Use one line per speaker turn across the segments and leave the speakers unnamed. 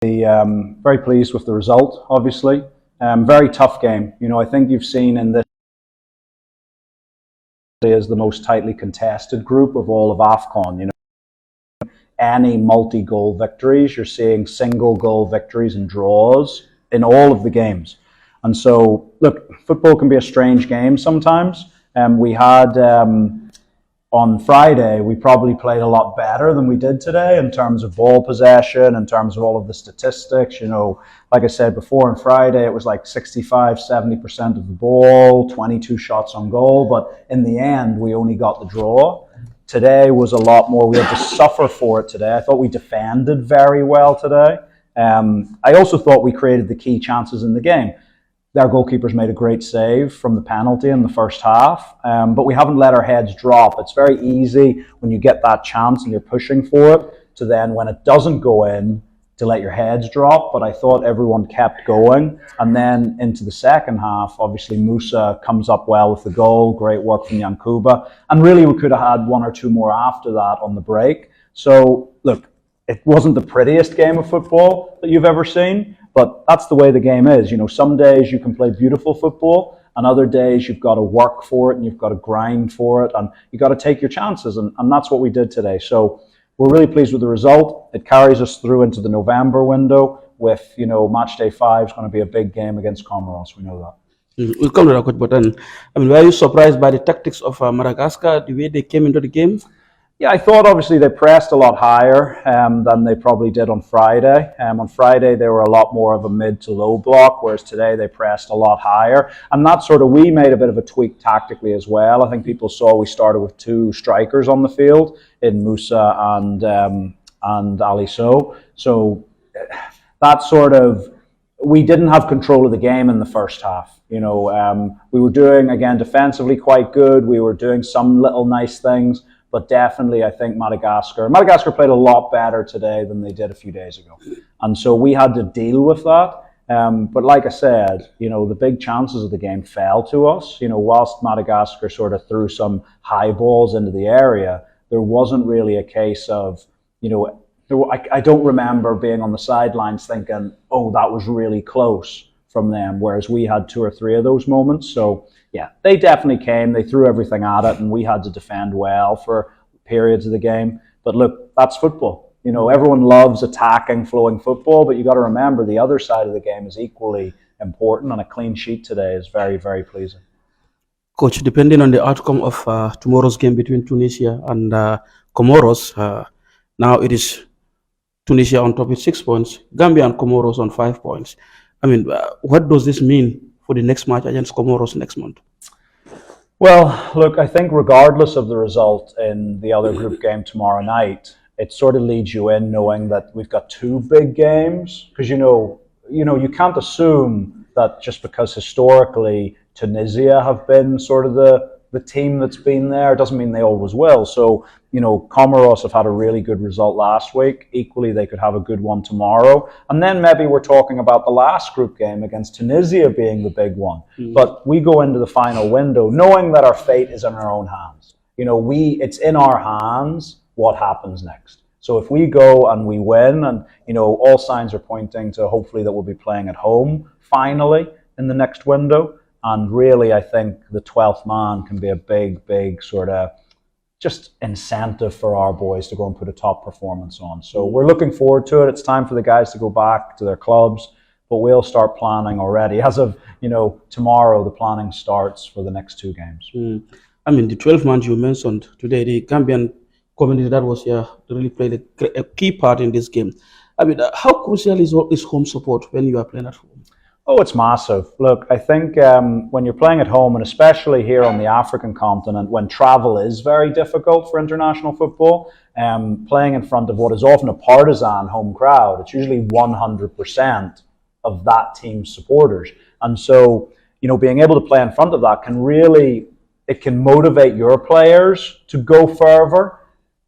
Very pleased with the result, obviously. Very tough game. I think you've seen in this is the most tightly contested group of all of AFCON. Any multi-goal victories, you're seeing single-goal victories and draws in all of the games. And so, look, football can be a strange game sometimes. We had on Friday, we probably played a lot better than we did today in terms of ball possession, in terms of all of the statistics. Like I said before, on Friday, it was like 65, 70% of the ball, 22 shots on goal. But in the end, we only got the draw. Today was a lot more. We had to suffer for it today. I thought we defended very well today. I also thought we created the key chances in the game. Our goalkeepers made a great save from the penalty in the first half, but we haven't let our heads drop. It's very easy when you get that chance and you're pushing for it to then, when it doesn't go in, to let your heads drop. But I thought everyone kept going. And then into the second half, obviously Musa comes up well with the goal. Great work from Yankuba. And really we could have had one or two more after that on the break. So, look, it wasn't the prettiest game of football that you've ever seen. But that's the way the game is. Some days you can play beautiful football, and other days you've got to work for it and you've got to grind for it and you've got to take your chances. And that's what we did today. So we're really pleased with the result. It carries us through into the November window with, match day 5 is going to be a big game against Comoros. We know that.
We'll come to that, but were you surprised by the tactics of Madagascar, the way they came into the game?
Yeah, I thought obviously they pressed a lot higher than they probably did on Friday. On Friday, they were a lot more of a mid to low block, whereas today they pressed a lot higher. And that we made a bit of a tweak tactically as well. I think people saw we started with 2 strikers on the field in Musa and Ali So. So that we didn't have control of the game in the first half. We were doing, again, defensively quite good. We were doing some little nice things. But definitely, I think Madagascar played a lot better today than they did a few days ago. And so we had to deal with that. But like I said, the big chances of the game fell to us. Whilst Madagascar sort of threw some high balls into the area, there wasn't really a case of, I don't remember being on the sidelines thinking, oh, that was really close from them, whereas we had 2 or 3 of those moments. So, yeah, they definitely came. They threw everything at it, and we had to defend well for periods of the game. But look, that's football. Everyone loves attacking, flowing football, but you got to remember the other side of the game is equally important, and a clean sheet today is very, very pleasing.
Coach, depending on the outcome of tomorrow's game between Tunisia and Comoros, now it is Tunisia on top with 6 points, Gambia and Comoros on 5 points. What does this mean for the next match against Comoros next month?
Well, look, I think regardless of the result in the other group game tomorrow night, it sort of leads you in knowing that we've got 2 big games. Because, you can't assume that just because historically Tunisia have been sort of the team that's been there, doesn't mean they always will. So, Comoros have had a really good result last week. Equally, they could have a good one tomorrow. And then maybe we're talking about the last group game against Tunisia being the big one. But we go into the final window knowing that our fate is in our own hands. It's in our hands what happens next. So if we go and we win, and, all signs are pointing to hopefully that we'll be playing at home finally in the next window. And really, I think the 12th man can be a big, big sort of just incentive for our boys to go and put a top performance on. So we're looking forward to it. It's time for the guys to go back to their clubs, but we'll start planning already. As of, tomorrow, the planning starts for the next 2 games.
The 12 man you mentioned today, the Gambian community that was here really played a key part in this game. How crucial is home support when you are playing at home?
Oh, it's massive. Look, I think when you're playing at home, and especially here on the African continent, when travel is very difficult for international football, playing in front of what is often a partisan home crowd, it's usually 100% of that team's supporters. And so, being able to play in front of that it can motivate your players to go further,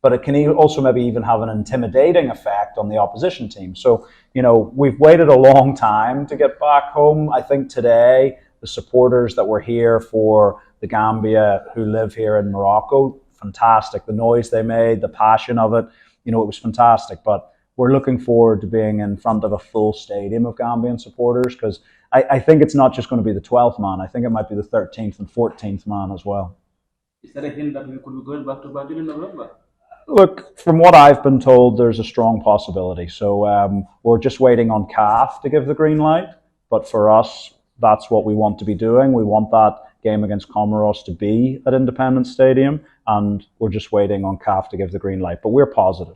but it can also maybe even have an intimidating effect on the opposition team. So, we've waited a long time to get back home. I think today, the supporters that were here for the Gambia who live here in Morocco, fantastic. The noise they made, the passion of it, it was fantastic. But we're looking forward to being in front of a full stadium of Gambian supporters, because I think it's not just going to be the 12th man. I think it might be the 13th and 14th man as well.
Is there a hint that we could be going back to Banjul in November?
Look, from what I've been told, there's a strong possibility. So we're just waiting on CAF to give the green light. But for us, that's what we want to be doing. We want that game against Comoros to be at Independence Stadium, and we're just waiting on CAF to give the green light. But we're positive.